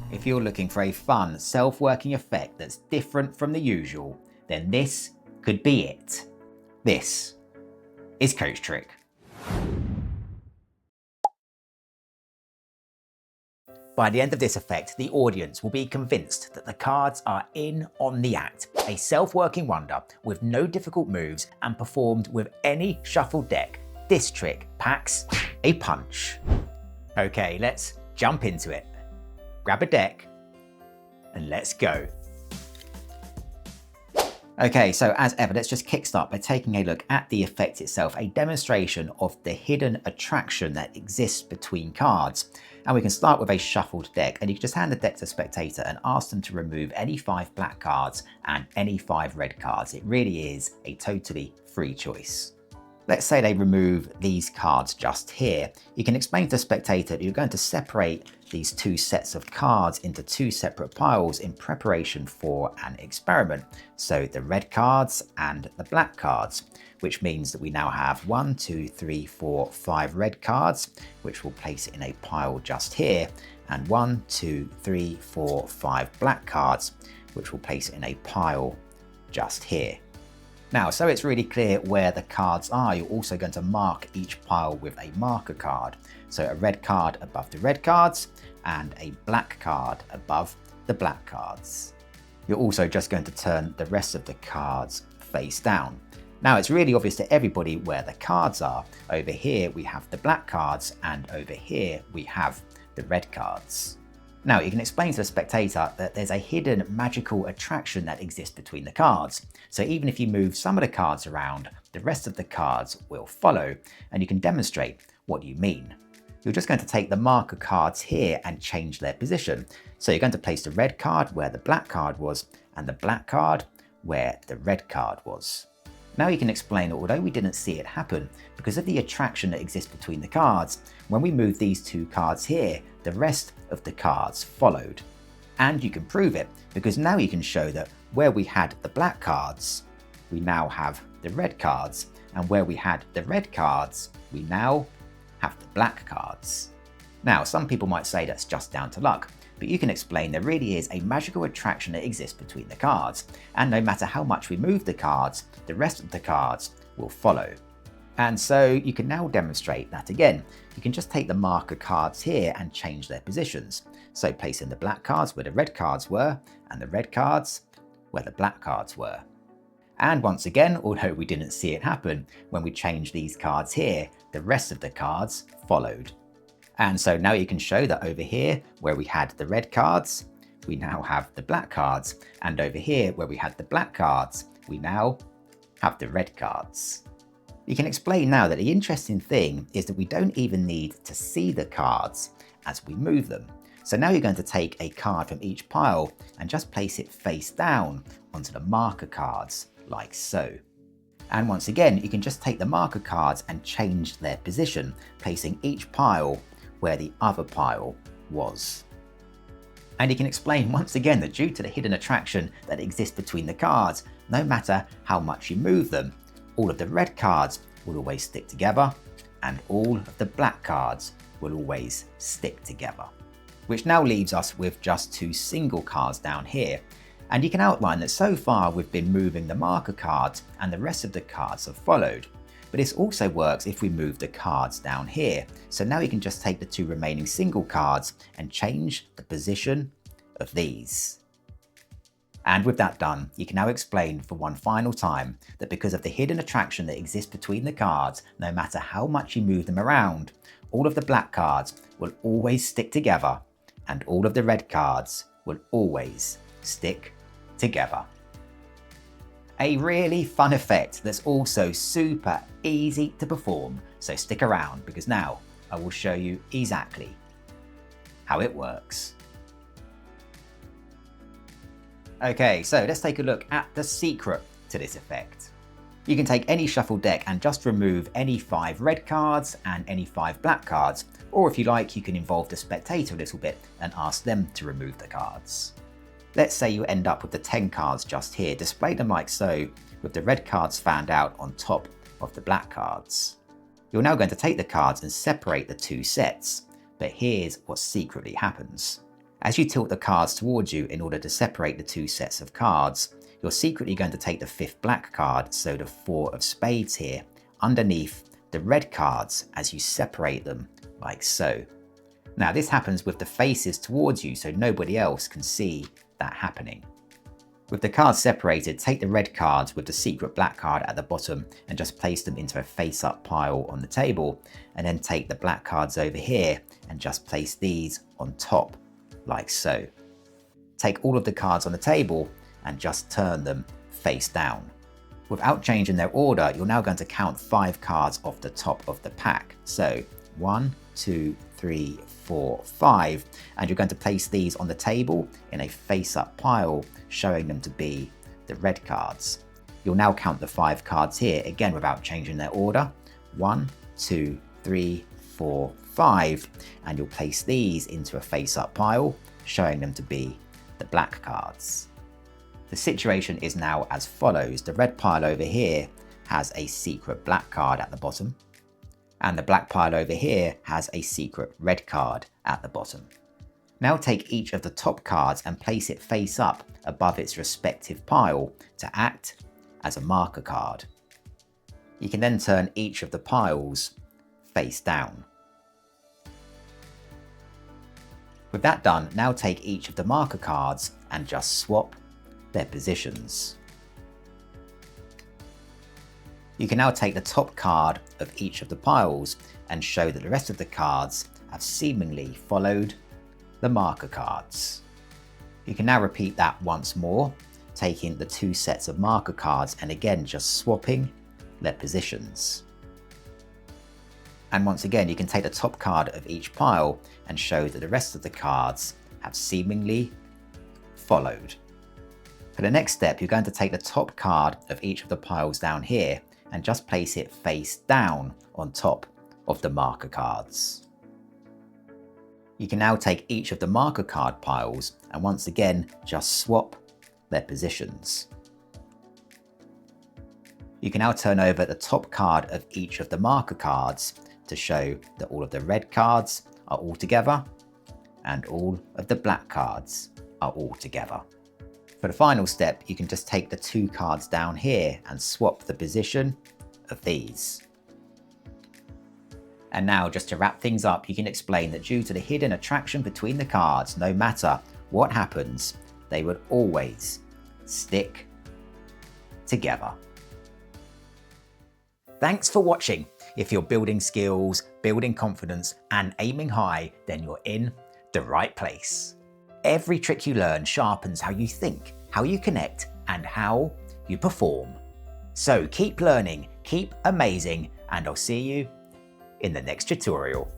If you're looking for a fun, self-working effect that's different from the usual, then this could be it. This is CoachTrick. By the end of this effect, the audience will be convinced that the cards are in on the act, a self-working wonder with no difficult moves and performed with any shuffled deck. This trick packs a punch. Okay, let's jump into it. Grab a deck and let's go. Okay, so as ever, let's just kickstart by taking a look at the effect itself, a demonstration of the hidden attraction that exists between cards. And we can start with a shuffled deck, and you can just hand the deck to a spectator and ask them to remove any 5 black cards and any 5 red cards. It really is a totally free choice. Let's say they remove these cards just here. You can explain to the spectator that you're going to separate these 2 sets of cards into 2 separate piles in preparation for an experiment. So the red cards and the black cards, which means that we now have 1, 2, 3, 4, 5 red cards, which we'll place in a pile just here, and 1, 2, 3, 4, 5 black cards, which we'll place in a pile just here. Now, so it's really clear where the cards are, you're also going to mark each pile with a marker card. So a red card above the red cards and a black card above the black cards. You're also just going to turn the rest of the cards face down. Now it's really obvious to everybody where the cards are. Over here we have the black cards and over here we have the red cards. Now you can explain to the spectator that there's a hidden magical attraction that exists between the cards. So even if you move some of the cards around, the rest of the cards will follow, and you can demonstrate what you mean. You're just going to take the marker cards here and change their position. So you're going to place the red card where the black card was and the black card where the red card was. Now you can explain that although we didn't see it happen, because of the attraction that exists between the cards, when we move these 2 cards here, the rest of the cards followed. And you can prove it, because now you can show that where we had the black cards, we now have the red cards, and where we had the red cards, we now have the black cards. Now, some people might say that's just down to luck, but you can explain there really is a magical attraction that exists between the cards, and no matter how much we move the cards, the rest of the cards will follow. And so you can now demonstrate that again. You can just take the marker cards here and change their positions. So placing the black cards where the red cards were, and the red cards where the black cards were. And once again, although we didn't see it happen, when we changed these cards here, the rest of the cards followed. And so now you can show that over here, where we had the red cards, we now have the black cards. And over here, where we had the black cards, we now have the red cards. You can explain now that the interesting thing is that we don't even need to see the cards as we move them. So now you're going to take a card from each pile and just place it face down onto the marker cards, like so. And once again, you can just take the marker cards and change their position, placing each pile where the other pile was. And you can explain once again that due to the hidden attraction that exists between the cards, no matter how much you move them, all of the red cards will always stick together and all of the black cards will always stick together. Which now leaves us with just 2 single cards down here. And you can outline that so far we've been moving the marker cards and the rest of the cards have followed. But this also works if we move the cards down here. So now you can just take the 2 remaining single cards and change the position of these. And with that done, you can now explain for one final time that because of the hidden attraction that exists between the cards, no matter how much you move them around, all of the black cards will always stick together and all of the red cards will always stick together. A really fun effect that's also super easy to perform, so stick around because now I will show you exactly how it works. Okay, so let's take a look at the secret to this effect. You can take any shuffle deck and just remove any 5 red cards and any 5 black cards, or if you like, you can involve the spectator a little bit and ask them to remove the cards. Let's say you end up with the 10 cards just here, display them like so, with the red cards fanned out on top of the black cards. You're now going to take the cards and separate the 2 sets, but here's what secretly happens. As you tilt the cards towards you in order to separate the two sets of cards, you're secretly going to take the 5th black card, so the 4 of spades here, underneath the red cards as you separate them, like so. Now this happens with the faces towards you, so nobody else can see that happening. With the cards separated, take the red cards with the secret black card at the bottom and just place them into a face-up pile on the table, and then take the black cards over here and just place these on top, like so. Take all of the cards on the table and just turn them face down. Without changing their order, you're now going to count 5 cards off the top of the pack. So 1, 2, 3, 4, 5, and you're going to place these on the table in a face-up pile, showing them to be the red cards. You'll now count the 5 cards here, again without changing their order. 1, 2, 3, 4, 5, and you'll place these into a face-up pile, showing them to be the black cards. The situation is now as follows. The red pile over here has a secret black card at the bottom, and the black pile over here has a secret red card at the bottom. Now take each of the top cards and place it face up above its respective pile to act as a marker card. You can then turn each of the piles face down. With that done, now take each of the marker cards and just swap their positions. You can now take the top card of each of the piles and show that the rest of the cards have seemingly followed the marker cards. You can now repeat that once more, taking the 2 sets of marker cards and again just swapping their positions. And once again, you can take the top card of each pile and show that the rest of the cards have seemingly followed. For the next step, you're going to take the top card of each of the piles down here and just place it face down on top of the marker cards. You can now take each of the marker card piles and once again just swap their positions. You can now turn over the top card of each of the marker cards to show that all of the red cards are all together and all of the black cards are all together. For the final step, you can just take the 2 cards down here and swap the position of these. And now, just to wrap things up, you can explain that due to the hidden attraction between the cards, no matter what happens, they would always stick together. Thanks for watching. If you're building skills, building confidence, and aiming high, then you're in the right place. Every trick you learn sharpens how you think, how you connect, and how you perform. So keep learning, keep amazing, and I'll see you in the next tutorial.